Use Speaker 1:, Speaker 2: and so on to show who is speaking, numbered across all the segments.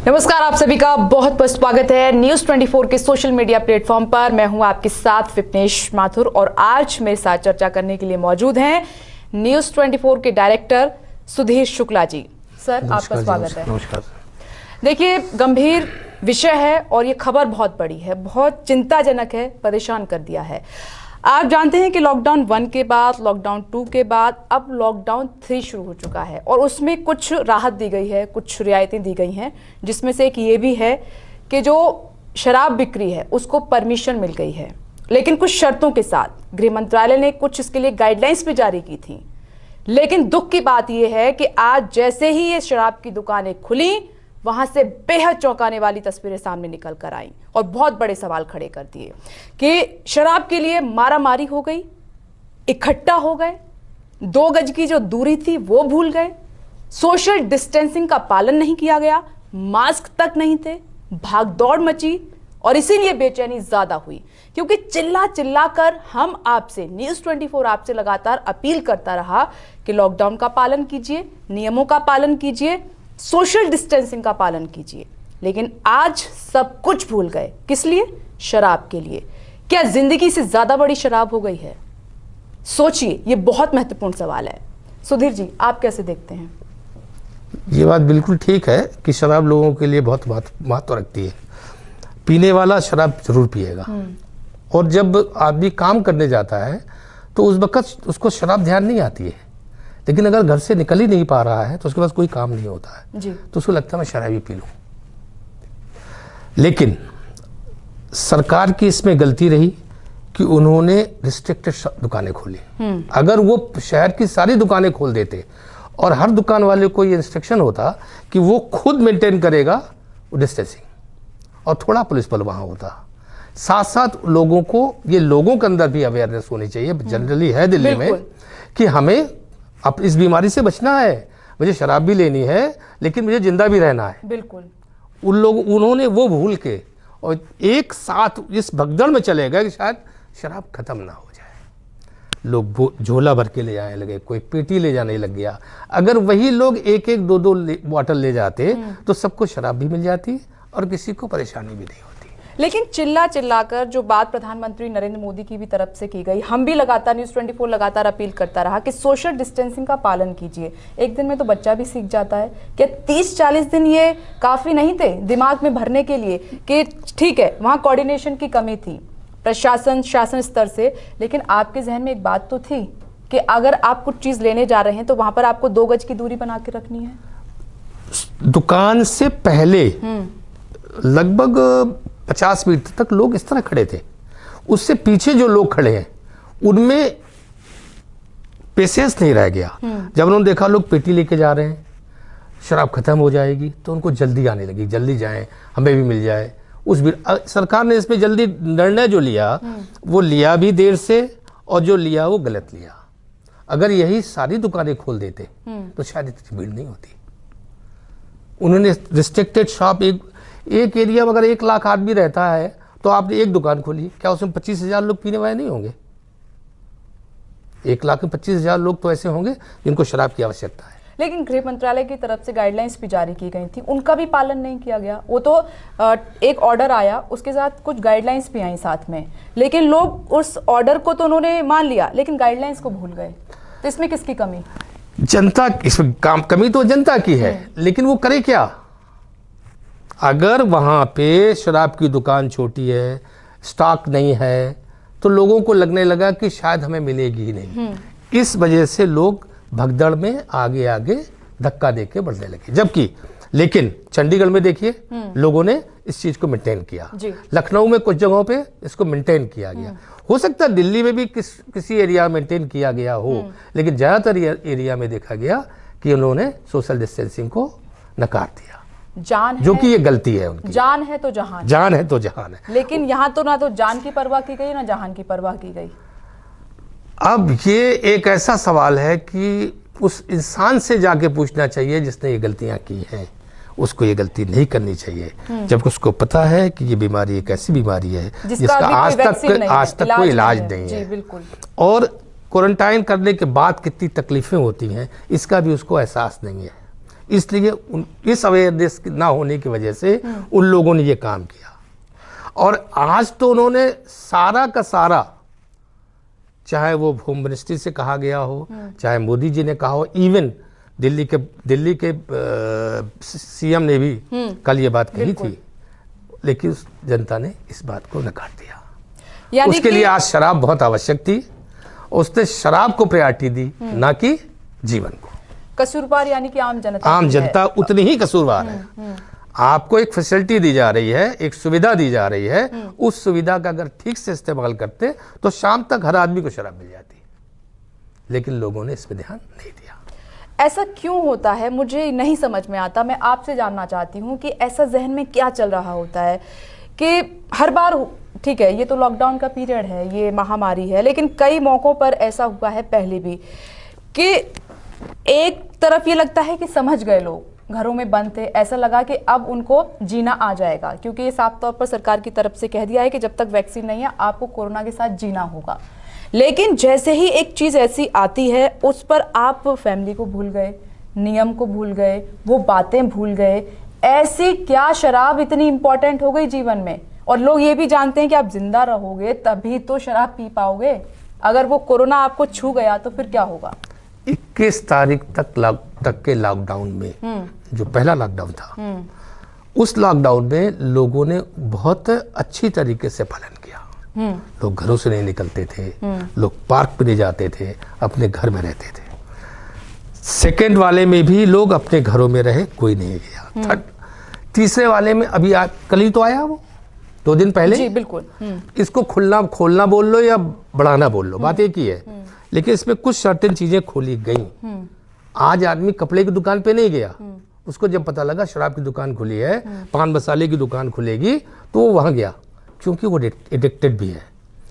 Speaker 1: नमस्कार, आप सभी का बहुत बहुत स्वागत है न्यूज 24 के सोशल मीडिया प्लेटफॉर्म पर। मैं हूं आपके साथ विपनेश माथुर और आज मेरे साथ चर्चा करने के लिए मौजूद हैं न्यूज 24 के डायरेक्टर सुधीर शुक्ला जी। सर, आपका स्वागत है।
Speaker 2: नमस्कार।
Speaker 1: देखिए, गंभीर विषय है और ये खबर बहुत बड़ी है, बहुत चिंताजनक है, परेशान कर दिया है। आप जानते हैं कि लॉकडाउन 1 के बाद, लॉकडाउन 2 के बाद अब लॉकडाउन 3 शुरू हो चुका है और उसमें कुछ राहत दी गई है, कुछ रियायतें दी गई हैं, जिसमें से एक ये भी है कि जो शराब बिक्री है उसको परमिशन मिल गई है, लेकिन कुछ शर्तों के साथ। गृह मंत्रालय ने कुछ इसके लिए गाइडलाइंस भी जारी की थी। लेकिन दुख की बात यह है कि आज जैसे ही ये शराब की दुकानें खुली, वहां से बेहद चौंकाने वाली तस्वीरें सामने निकल कर आई और बहुत बड़े सवाल खड़े कर दिए कि शराब के लिए मारामारी हो गई, इकट्ठा हो गए, 2 गज की जो दूरी थी वो भूल गए, सोशल डिस्टेंसिंग का पालन नहीं किया गया, मास्क तक नहीं थे, भागदौड़ मची और इसीलिए बेचैनी ज्यादा हुई। क्योंकि चिल्ला चिल्ला कर हम आपसे, न्यूज 24 आपसे लगातार अपील करता रहा कि लॉकडाउन का पालन कीजिए, नियमों का पालन कीजिए, सोशल डिस्टेंसिंग का पालन कीजिए, लेकिन आज सब कुछ भूल गए। किस लिए? शराब के लिए। क्या जिंदगी से ज्यादा बड़ी शराब हो गई है? सोचिए, ये बहुत महत्वपूर्ण सवाल है। सुधीर जी, आप कैसे देखते हैं?
Speaker 2: ये बात बिल्कुल ठीक है कि शराब लोगों के लिए बहुत महत्व रखती है। पीने वाला शराब जरूर पिएगा और जब आदमी काम करने जाता है तो उस वक्त उसको शराब ध्यान नहीं आती है, लेकिन अगर घर से निकल ही नहीं पा रहा है तो उसके पास कोई काम नहीं होता है
Speaker 1: जी।
Speaker 2: तो उसको लगता है मैं शराब ही पी लूं। लेकिन सरकार की इसमें गलती रही कि उन्होंने रिस्ट्रिक्टेड दुकानें खोली। अगर वो शहर की सारी दुकानें खोल देते और हर दुकान वाले को ये इंस्ट्रक्शन होता कि वो खुद मेंटेन करेगा डिस्टेंसिंग और थोड़ा पुलिस बल वहां होता, साथ साथ लोगों को, ये लोगों के अंदर भी अवेयरनेस होनी चाहिए, जनरली है दिल्ली में, कि हमें अब इस बीमारी से बचना है, मुझे शराब भी लेनी है लेकिन मुझे जिंदा भी रहना है।
Speaker 1: बिल्कुल।
Speaker 2: उन्होंने वो भूल के और एक साथ इस भगदड़ में चले गए कि शायद शराब खत्म ना हो जाए। लोग झोला भर के ले जाने लगे, कोई पेटी ले जाने लग गया। अगर वही लोग एक एक दो बॉटल ले जाते तो सबको शराब भी मिल जाती और किसी को परेशानी भी नहीं होती।
Speaker 1: लेकिन चिल्ला चिल्लाकर जो बात प्रधानमंत्री नरेंद्र मोदी की भी तरफ से की गई, हम भी लगातार न्यूज 24 लगातार अपील करता रहा कि सोशल डिस्टेंसिंग का पालन कीजिए। एक दिन में तो बच्चा भी सीख जाता है। क्या 30-40 दिन ये काफी नहीं थे दिमाग में भरने के लिए कि ठीक है, वहां कोऑर्डिनेशन की कमी थी प्रशासन शासन स्तर से, लेकिन आपके जहन में एक बात तो थी कि अगर आप कुछ चीज लेने जा रहे हैं तो वहां पर आपको 2 गज की दूरी बना के रखनी है।
Speaker 2: दुकान से पहले लगभग 50 मीटर तक लोग इस तरह खड़े थे। उससे पीछे जो लोग खड़े हैं उनमें पेशेंस नहीं रह गया। जब उन्होंने देखा लोग पेटी लेके जा रहे हैं, शराब खत्म हो जाएगी, तो उनको जल्दी आने लगी, जल्दी जाएं, हमें भी मिल जाए। सरकार ने इसमें जल्दी निर्णय जो लिया वो लिया भी देर से, और जो लिया वो गलत लिया। अगर यही सारी दुकानें खोल देते तो शायद इतनी भीड़ नहीं होती। उन्होंने रिस्ट्रिक्टेड शॉप, एक एरिया में अगर 1 लाख आदमी रहता है तो आपने एक दुकान खोली, क्या उसमें 25,000 लोग पीने वाले नहीं होंगे? 1 लाख में 25,000 लोग तो ऐसे होंगे जिनको शराब की आवश्यकता है।
Speaker 1: लेकिन गृह मंत्रालय की तरफ से गाइडलाइंस भी जारी की गई थी, उनका भी पालन नहीं किया गया। वो तो एक ऑर्डर आया, उसके साथ कुछ गाइडलाइंस भी आई साथ में, लेकिन लोग उस ऑर्डर को तो उन्होंने मान लिया लेकिन गाइडलाइंस को भूल गए। तो इसमें किसकी कमी?
Speaker 2: जनता, इसमें कमी तो जनता की है, लेकिन वो करे क्या? अगर वहाँ पे शराब की दुकान छोटी है, स्टॉक नहीं है, तो लोगों को लगने लगा कि शायद हमें मिलेगी ही नहीं। इस वजह से लोग भगदड़ में आगे आगे धक्का देके बढ़ने लगे। जबकि लेकिन चंडीगढ़ में देखिए लोगों ने इस चीज को मेंटेन किया, लखनऊ में कुछ जगहों पे इसको मेंटेन किया गया। हो सकता है दिल्ली में भी किसी एरिया मेंटेन किया गया हो, लेकिन ज्यादातर एरिया में देखा गया कि उन्होंने सोशल डिस्टेंसिंग को नकार दिया।
Speaker 1: जान है,
Speaker 2: जो कि ये गलती है उनकी।
Speaker 1: जान है तो जहान,
Speaker 2: जान है तो जहान है।
Speaker 1: लेकिन यहाँ तो ना तो जान की परवाह की गई ना जहान की परवाह की गई।
Speaker 2: अब ये एक ऐसा सवाल है कि उस इंसान से जाके पूछना चाहिए जिसने ये गलतियां की हैं। उसको ये गलती नहीं करनी चाहिए जब उसको पता है कि ये बीमारी एक ऐसी बीमारी है जिसका आज तक कोई इलाज नहीं है।
Speaker 1: बिल्कुल।
Speaker 2: और क्वारंटाइन करने के बाद कितनी तकलीफें होती हैं इसका भी उसको एहसास नहीं है। इसलिए इस अवेयरनेस ना होने की वजह से उन लोगों ने ये काम किया। और आज तो उन्होंने सारा का सारा, चाहे वो होम मिनिस्ट्री से कहा गया हो, चाहे मोदी जी ने कहा हो, इवन दिल्ली के सीएम ने भी कल ये बात कही थी, लेकिन उस जनता ने इस बात को नकार दिया। उसके लिए आज शराब बहुत आवश्यक थी, उसने शराब को प्रायोरिटी दी, ना कि जीवन को।
Speaker 1: कसूरवार यानी कि आम जनता
Speaker 2: उतनी ही कसूरवार है। आपको एक फैसिलिटी दी जा रही है, एक सुविधा दी जा रही है, उस सुविधा का अगर ठीक से इस्तेमाल करते तो शाम तक हर आदमी को शराब मिल जाती, लेकिन लोगों ने इसमें ध्यान नहीं दिया।
Speaker 1: ऐसा क्यों होता है, मुझे नहीं समझ में आता। मैं आपसे जानना चाहती हूँ कि ऐसा जहन में क्या चल रहा होता है कि हर बार, ठीक है ये तो लॉकडाउन का पीरियड है, ये महामारी है, लेकिन कई मौकों पर ऐसा हुआ है पहले भी कि एक तरफ ये लगता है कि समझ गए लोग, घरों में बंद थे, ऐसा लगा कि अब उनको जीना आ जाएगा, क्योंकि ये साफ तौर पर सरकार की तरफ से कह दिया है कि जब तक वैक्सीन नहीं है आपको कोरोना के साथ जीना होगा। लेकिन जैसे ही एक चीज़ ऐसी आती है उस पर आप फैमिली को भूल गए, नियम को भूल गए, वो बातें भूल गए। ऐसी क्या शराब इतनी इंपॉर्टेंट हो गई जीवन में? और लोग ये भी जानते हैं कि आप जिंदा रहोगे तभी तो शराब पी पाओगे, अगर वो कोरोना आपको छू गया तो फिर क्या होगा?
Speaker 2: 21 तारीख तक के लॉकडाउन में, जो पहला लॉकडाउन था, उस लॉकडाउन में लोगों ने बहुत अच्छी तरीके से पालन किया। लोग घरों से नहीं निकलते थे, लोग पार्क पे नहीं जाते थे, अपने घर में रहते थे। सेकेंड वाले में भी लोग अपने घरों में रहे, कोई नहीं गया। तीसरे वाले में अभी कल ही तो आया, वो 2 दिन पहले।
Speaker 1: जी बिल्कुल।
Speaker 2: इसको खोलना बोल लो या बढ़ाना बोल लो, बात एक ही है, लेकिन इसमें कुछ सर्टेन चीजें खोली गई। आज आदमी कपड़े की दुकान पे नहीं गया, उसको जब पता लगा शराब की दुकान खुली है, पान मसाले की दुकान खुलेगी, तो वो वहां गया, क्योंकि वो एडिक्टेड भी है।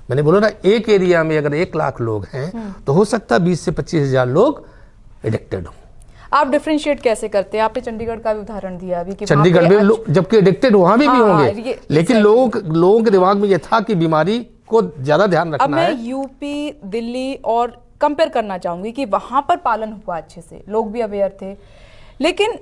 Speaker 2: मैंने बोला ना, एक एरिया में अगर 1 लाख लोग हैं तो हो सकता है 20 से 25 हजार लोग एडिक्टेड हों।
Speaker 1: आप डिफरेंशिएट कैसे करते हैं? आपने चंडीगढ़ का भी उदाहरण दिया अभी कि
Speaker 2: चंडीगढ़ में लोग जबकि एडिक्टेड वहां भी होंगे, लेकिन लोगों के दिमाग में यह था कि बीमारी को ज्यादा ध्यान रखना है।
Speaker 1: अब मैं यूपी, दिल्ली और कंपेयर करना चाहूंगी कि वहां पर पालन हुआ अच्छे से, लोग भी अवेयर थे, लेकिन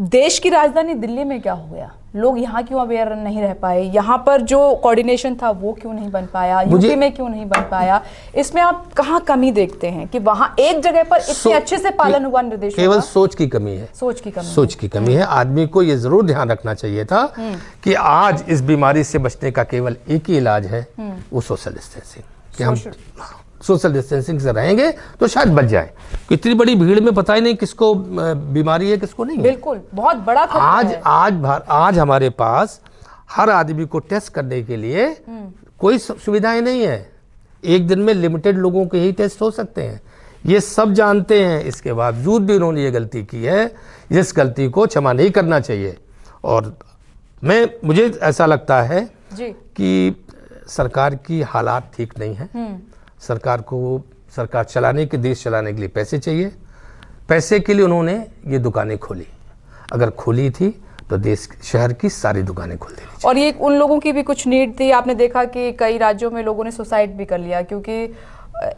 Speaker 1: देश की राजधानी दिल्ली में क्या हो गया? लोग यहाँ क्यों अवेयर नहीं रह पाए? यहाँ पर जो कोऑर्डिनेशन था वो क्यों नहीं बन पाया? यूपी में क्यों नहीं बन पाया? इसमें आप कहाँ कमी देखते हैं कि वहां एक जगह पर इतने अच्छे से पालन हुआ निर्देशों का?
Speaker 2: केवल सोच की कमी है। सोच की कमी है। आदमी को ये जरूर ध्यान रखना चाहिए था कि आज इस बीमारी से बचने का केवल एक ही इलाज है, वो सोशल डिस्टेंसिंग। कि हम सोशल डिस्टेंसिंग से रहेंगे तो शायद बच जाए। इतनी बड़ी भीड़ में पता ही नहीं किसको बीमारी है, किसको नहीं है।
Speaker 1: बिल्कुल, बहुत बड़ा खतरा है।
Speaker 2: आज हमारे पास हर आदमी को टेस्ट करने के लिए कोई सुविधाएं नहीं है। एक दिन में लिमिटेड लोगों के ही टेस्ट हो सकते हैं, ये सब जानते हैं। इसके बावजूद भी उन्होंने ये गलती की है, जिस गलती को क्षमा नहीं करना चाहिए। और मुझे ऐसा लगता है कि सरकार की हालात ठीक नहीं है। सरकार चलाने के, देश चलाने के लिए पैसे चाहिए। पैसे के लिए उन्होंने ये दुकानें खोली। अगर खोली थी तो देश, शहर की सारी दुकानें खोल देनी चाहिए।
Speaker 1: और ये उन लोगों की भी कुछ नीड थी। आपने देखा कि कई राज्यों में लोगों ने सुसाइड भी कर लिया, क्योंकि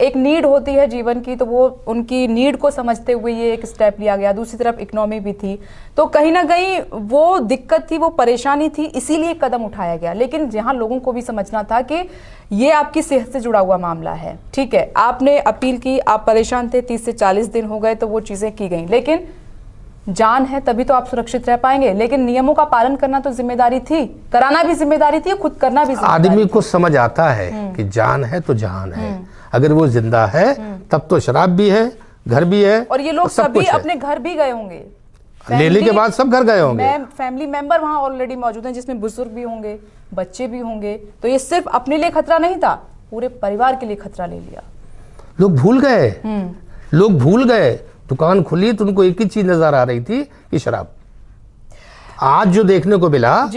Speaker 1: एक नीड होती है जीवन की, तो वो उनकी नीड को समझते हुए ये एक स्टेप लिया गया। दूसरी तरफ इकोनॉमी भी थी, तो कहीं ना कहीं वो दिक्कत थी, वो परेशानी थी, इसीलिए कदम उठाया गया। लेकिन जहां लोगों को भी समझना था कि ये आपकी सेहत से जुड़ा हुआ मामला है। ठीक है, आपने अपील की, आप परेशान थे, 30 से 40 दिन हो गए, तो वो चीजें की गई, लेकिन जान है तभी तो आप सुरक्षित रह पाएंगे। लेकिन नियमों का पालन करना तो जिम्मेदारी थी, कराना भी जिम्मेदारी थी, खुद करना भी जिम्मेदारी।
Speaker 2: आदमी को समझ आता है कि जान है तो जहान है। अगर वो जिंदा है तब तो शराब भी है, घर भी है।
Speaker 1: और ये लोग सभी अपने घर भी गए होंगे,
Speaker 2: लेने के बाद सब घर गए होंगे।
Speaker 1: फैमिली मेंबर वहां ऑलरेडी मौजूद हैं, जिसमें बुजुर्ग भी होंगे, बच्चे भी होंगे। तो ये सिर्फ अपने लिए खतरा नहीं था, पूरे परिवार के लिए खतरा ले लिया।
Speaker 2: लोग भूल गए। दुकान खुली तो उनको एक ही चीज नजर आ रही थी कि शराब। आज जो देखने को मिला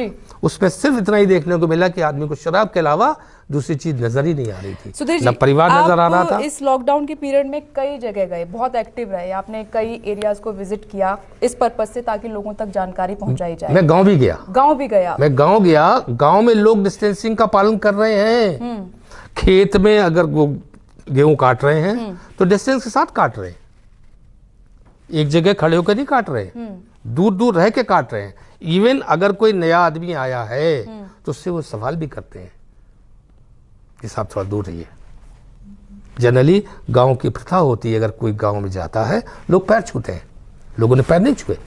Speaker 2: उसमें सिर्फ इतना ही देखने को मिला कि आदमी को शराब के अलावा दूसरी चीज नजर ही नहीं आ रही थी, ना परिवार नजर आ रहा था।
Speaker 1: इस लॉकडाउन के पीरियड में कई जगह गए, बहुत एक्टिव रहे, आपने कई एरियाज को विजिट किया इस पर्पज से, ताकि लोगों तक जानकारी पहुंचाई जाए।
Speaker 2: मैं गांव भी गया। मैं गांव गया। गांव में लोग डिस्टेंसिंग का पालन कर रहे हैं। खेत में अगर वो गेहूं काट रहे हैं तो डिस्टेंस के साथ काट रहे हैं। एक जगह खड़े होकर नहीं काट रहे, दूर दूर रह के काट रहे हैं। इवन अगर कोई नया आदमी आया है तो उससे वो सवाल भी करते हैं कि साहब थोड़ा दूर रहिए। जनरली गांव की प्रथा होती है, अगर कोई गांव में जाता है लोग पैर छूते हैं, लोगों ने पैर नहीं छुए,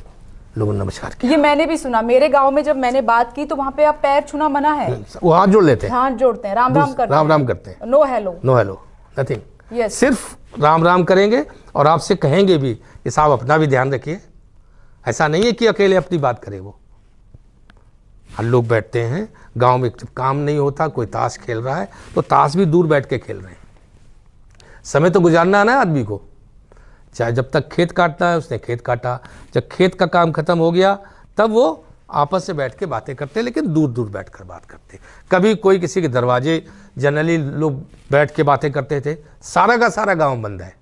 Speaker 2: लोगों ने नमस्कार किया।
Speaker 1: ये मैंने भी सुना, मेरे गांव में जब मैंने बात की तो वहां पे आप पैर छूना मना है,
Speaker 2: वो हाथ जोड़ लेते हैं,
Speaker 1: हाथ जोड़ते हैं, राम राम करते हैं,
Speaker 2: राम राम करते हैं,
Speaker 1: no hello,
Speaker 2: no hello nothing,
Speaker 1: yes,
Speaker 2: सिर्फ राम राम करेंगे और आपसे कहेंगे भी कि साहब अपना भी ध्यान रखिए। ऐसा नहीं है कि अकेले अपनी बात करे वो। हर लोग बैठते हैं गांव में, जब काम नहीं होता, कोई ताश खेल रहा है तो ताश भी दूर बैठ के खेल रहे हैं। समय तो गुजारना है ना आदमी को, चाहे जब तक खेत काटना है उसने खेत काटा, जब खेत का काम खत्म हो गया तब वो आपस से बैठ के बातें करते, लेकिन दूर दूर बैठ कर बात करते। कभी कोई किसी के दरवाजे, जनरली लोग बैठ के बातें करते थे, सारा का सारा गांव बंद है।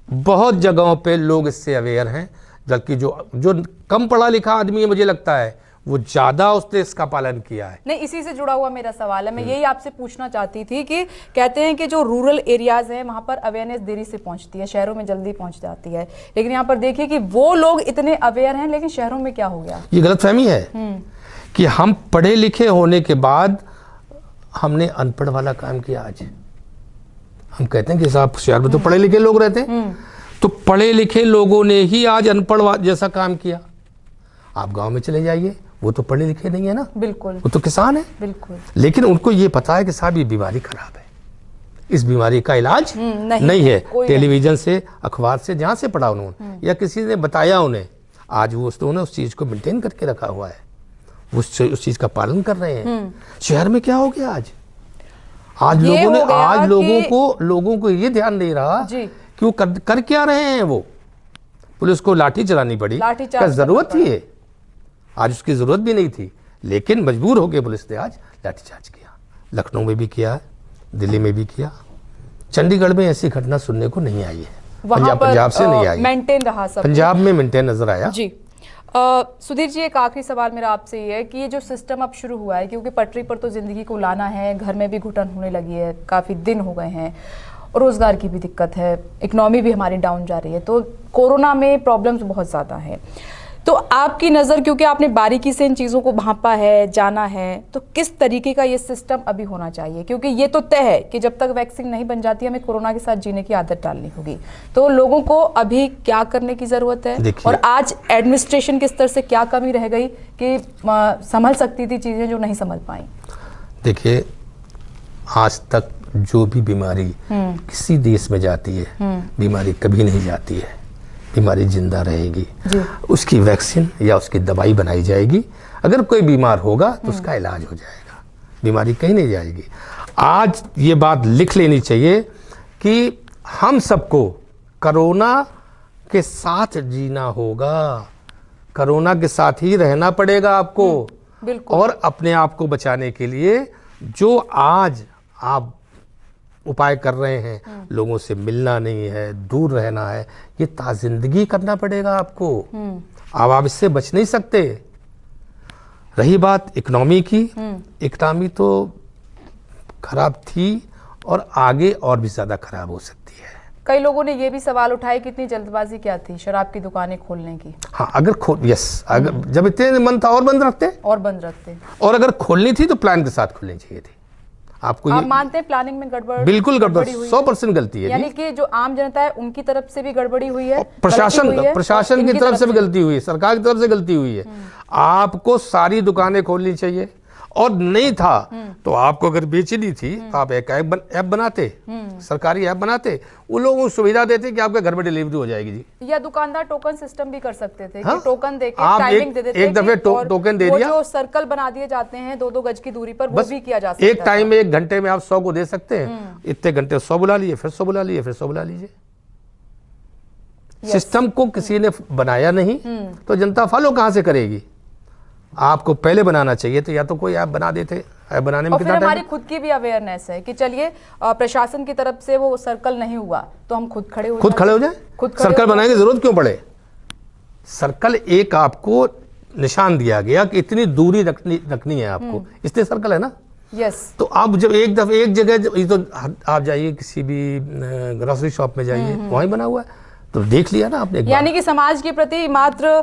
Speaker 2: बहुत जगहों पे लोग इससे अवेयर हैं, बल्कि जो कम पढ़ा लिखा आदमी है, मुझे लगता है वो ज्यादा उसने इसका पालन किया है।
Speaker 1: नहीं, इसी से जुड़ा हुआ मेरा सवाल है, मैं यही आपसे पूछना चाहती थी कि कहते हैं कि जो रूरल एरियाज हैं वहां पर अवेयरनेस देरी से पहुंचती है, शहरों में जल्दी पहुंच जाती है, लेकिन यहाँ पर देखिए कि वो लोग इतने अवेयर हैं, लेकिन शहरों में क्या हो गया?
Speaker 2: ये गलतफहमी है कि हम पढ़े लिखे होने के बाद हमने अनपढ़ वाला काम किया। आज हम कहते हैं कि साहब शहर में तो पढ़े लिखे लोग रहते हैं, तो पढ़े लिखे लोगों ने ही आज अनपढ़ जैसा काम किया। आप गांव में चले जाइए, वो तो पढ़े लिखे नहीं है ना,
Speaker 1: बिल्कुल,
Speaker 2: वो तो किसान है,
Speaker 1: बिल्कुल,
Speaker 2: लेकिन उनको ये पता है कि साहब ये बीमारी खराब है, इस बीमारी का इलाज नहीं है। टेलीविजन से, अखबार से, जहां से पढ़ा उन्होंने या किसी ने बताया उन्हें, आज वो उन्होंने उस चीज को मेंटेन करके रखा हुआ है, उस चीज का पालन कर रहे हैं। शहर में क्या हो गया आज लोगों ने, आज लोगों को ये ध्यान नहीं रहा कि वो कर क्या रहे हैं। वो पुलिस को लाठी चलानी पड़ी, क्या जरूरत थी है? आज उसकी जरूरत भी नहीं थी, लेकिन मजबूर होकर पुलिस ने आज लाठीचार्ज किया। लखनऊ में भी किया है, दिल्ली में भी किया, चंडीगढ़ में ऐसी घटना सुनने को नहीं आई है। पंजाब से नहीं आई,
Speaker 1: मेंटेन रहा सब,
Speaker 2: पंजाब में मेंटेन नजर आया।
Speaker 1: जी सुधीर जी, एक आखिरी सवाल मेरा आपसे ये है कि ये जो सिस्टम अब शुरू हुआ है, क्योंकि पटरी पर तो जिंदगी को लाना है, घर में भी घुटन होने लगी है, काफ़ी दिन हो गए हैं, रोज़गार की भी दिक्कत है, इकोनॉमी भी हमारी डाउन जा रही है, तो कोरोना में प्रॉब्लम्स बहुत ज़्यादा हैं। तो आपकी नज़र, क्योंकि आपने बारीकी से इन चीज़ों को भांपा है, जाना है, तो किस तरीके का ये सिस्टम अभी होना चाहिए? क्योंकि ये तो तय है कि जब तक वैक्सीन नहीं बन जाती हमें कोरोना के साथ जीने की आदत डालनी होगी, तो लोगों को अभी क्या करने की ज़रूरत है? और आज एडमिनिस्ट्रेशन के स्तर से क्या कमी रह गई कि संभल सकती थी चीज़ें जो नहीं संभल पाई?
Speaker 2: देखिए, आज तक जो भी बीमारी किसी देश में जाती है, बीमारी कभी नहीं जाती है, बीमारी जिंदा रहेगी। उसकी वैक्सीन या उसकी दवाई बनाई जाएगी, अगर कोई बीमार होगा तो उसका इलाज हो जाएगा, बीमारी कहीं नहीं जाएगी। आज ये बात लिख लेनी चाहिए कि हम सबको कोरोना के साथ जीना होगा, कोरोना के साथ ही रहना पड़ेगा आपको। और अपने आप को बचाने के लिए जो आज आप उपाय कर रहे हैं, लोगों से मिलना नहीं है, दूर रहना है, ये ताजिंदगी करना पड़ेगा आपको। अब आप इससे बच नहीं सकते। रही बात इकोनॉमी की, इकोनॉमी तो खराब थी और आगे और भी ज्यादा खराब हो सकती है।
Speaker 1: कई लोगों ने ये भी सवाल उठाया कि इतनी जल्दबाजी क्या थी शराब की दुकानें खोलने की?
Speaker 2: हाँ, अगर जब इतने मन था और बंद रखते, और अगर खोलनी थी तो प्लान के साथ खोलनी चाहिए थी। आप
Speaker 1: मानते हैं प्लानिंग में गड़बड़?
Speaker 2: बिल्कुल गड़बड़, 100% गलती है।
Speaker 1: यानी कि जो आम जनता है उनकी तरफ से भी गड़बड़ी हुई है,
Speaker 2: प्रशासन की तरफ से भी गलती हुई है, सरकार की तरफ से गलती हुई है। आपको सारी दुकानें खोलनी चाहिए, और नहीं था तो आपको अगर बेचनी थी तो आप एक ऐप बनाते, सरकारी ऐप बनाते, वो लोगों को सुविधा देते कि आपके घर में डिलीवरी हो जाएगी जी।
Speaker 1: या दुकानदार टोकन सिस्टम भी कर सकते थे,
Speaker 2: हाँ?
Speaker 1: कि टोकन देके
Speaker 2: आप
Speaker 1: टाइमिंग दे देते,
Speaker 2: एक दफे टोकन दे दिया,
Speaker 1: जो सर्कल बना दिए जाते हैं 2-2 गज की दूरी पर, वो भी किया जा सकता है।
Speaker 2: एक टाइम में 1 घंटे में आप 100 को दे सकते हैं, इतने घंटे 100 बुला लिए, फिर 100 बुला लिए, फिर 100 बुला लीजिए। सिस्टम को किसी ने बनाया नहीं तो जनता फॉलो कहां से करेगी? आपको पहले बनाना चाहिए, तो या तो कोई ऐप बना देते, ऐप बनाने में कितना टाइम।
Speaker 1: हमारी खुद की भी अवेयरनेस है कि चलिए प्रशासन की तरफ से वो सर्कल नहीं हुआ तो हम खुद खड़े हो जाए,
Speaker 2: सर्कल बनाने की जरूरत क्यों पड़े? सर्कल एक आपको निशान दिया गया कि इतनी दूरी रखनी है आपको, इसलिए सर्कल है ना।
Speaker 1: यस।
Speaker 2: तो आप जब एक जगह, ये तो आप जाइए किसी भी ग्रोसरी शॉप में जाइए, वहीं बना हुआ है, तो देख लिया ना आपने एक बार।
Speaker 1: यानी कि समाज के प्रति मात्र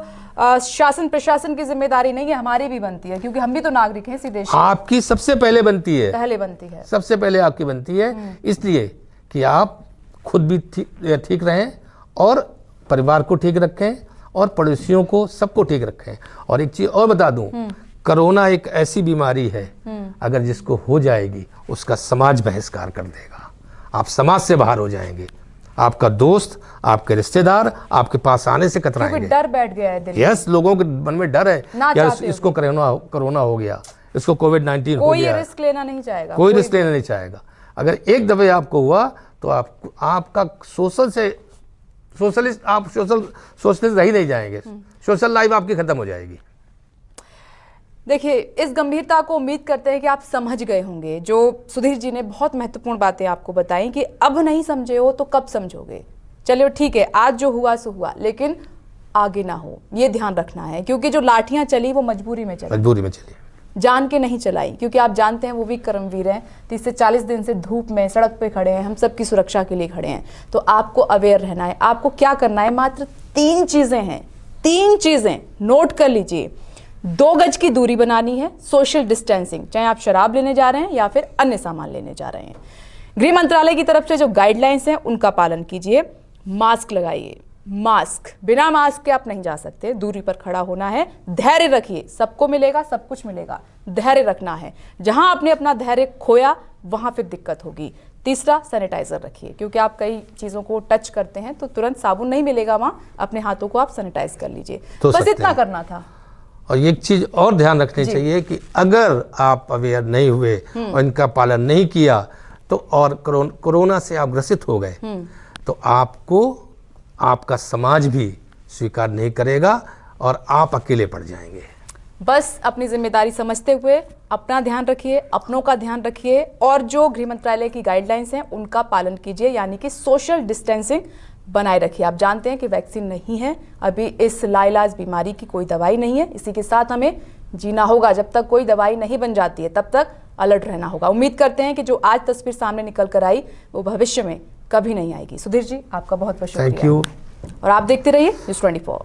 Speaker 1: शासन प्रशासन की जिम्मेदारी नहीं है, हमारी भी बनती है, क्योंकि हम भी तो नागरिक हैं इसी देश के।
Speaker 2: आपकी सबसे पहले बनती है,
Speaker 1: पहले बनती है,
Speaker 2: सबसे पहले आपकी बनती है, इसलिए कि आप खुद भी ठीक रहें और परिवार को ठीक रखें और पड़ोसियों को सबको ठीक रखें। और एक चीज और बता दूं, कोरोना एक ऐसी बीमारी है अगर जिसको हो जाएगी उसका समाज बहिष्कार कर देगा, आप समाज से बाहर हो जाएंगे, आपका दोस्त, आपके रिश्तेदार आपके पास आने से कतराएंगे।
Speaker 1: डर बैठ गया है दिल में।
Speaker 2: यस, लोगों के मन में डर है यार इसको कोरोना हो गया, इसको कोविड-19 हो गया,
Speaker 1: कोई रिस्क लेना नहीं चाहेगा,
Speaker 2: कोई रिस्क लेना नहीं चाहेगा। अगर एक दफे आपको हुआ तो आपका सोशलिस्ट रह ही नहीं जाएंगे, सोशल लाइफ आपकी खत्म हो जाएगी।
Speaker 1: देखिए, इस गंभीरता को उम्मीद करते हैं कि आप समझ गए होंगे। जो सुधीर जी ने बहुत महत्वपूर्ण बातें आपको बताई कि अब नहीं समझे हो तो कब समझोगे। चलिए ठीक है, आज जो हुआ सो हुआ, लेकिन आगे ना हो ये ध्यान रखना है, क्योंकि जो लाठियां चली वो मजबूरी में चली, जान के नहीं चलाई, क्योंकि आप जानते हैं वो भी कर्मवीर हैं, 30 से 40 दिन से धूप में सड़क पे खड़े हैं, हम सबकी सुरक्षा के लिए खड़े हैं। तो आपको अवेयर रहना है। आपको क्या करना है, मात्र 3 चीजें हैं, 3 चीजें नोट कर लीजिए। 2 गज की दूरी बनानी है, सोशल डिस्टेंसिंग, चाहे आप शराब लेने जा रहे हैं या फिर अन्य सामान लेने जा रहे हैं। गृह मंत्रालय की तरफ से जो गाइडलाइंस हैं उनका पालन कीजिए। मास्क लगाइए, मास्क, बिना मास्क के आप नहीं जा सकते, दूरी पर खड़ा होना है। धैर्य रखिए, सबको मिलेगा, सब कुछ मिलेगा, धैर्य रखना है। जहां आपने अपना धैर्य खोया वहां फिर दिक्कत होगी। तीसरा, सैनिटाइजर रखिए, क्योंकि आप कई चीजों को टच करते हैं तो तुरंत साबुन नहीं मिलेगा, वहां अपने हाथों को आप सैनिटाइज कर लीजिए। बस इतना करना था।
Speaker 2: और एक चीज और ध्यान रखनी चाहिए कि अगर आप अवेयर नहीं हुए और इनका पालन नहीं किया तो और कोरोना से आप ग्रसित हो गए तो आपको आपका समाज भी स्वीकार नहीं करेगा और आप अकेले पड़ जाएंगे।
Speaker 1: बस अपनी जिम्मेदारी समझते हुए अपना ध्यान रखिए, अपनों का ध्यान रखिए और जो गृह मंत्रालय की गाइडलाइंस हैं उनका पालन कीजिए, यानी कि सोशल डिस्टेंसिंग बनाए रखिए। आप जानते हैं कि वैक्सीन नहीं है, अभी इस लाइलाज बीमारी की कोई दवाई नहीं है, इसी के साथ हमें जीना होगा। जब तक कोई दवाई नहीं बन जाती है तब तक अलर्ट रहना होगा। उम्मीद करते हैं कि जो आज तस्वीर सामने निकल कर आई वो भविष्य में कभी नहीं आएगी। सुधीर जी, आपका बहुत बहुत शुक्रिया।
Speaker 2: Thank you.
Speaker 1: और आप देखते रहिए News 24।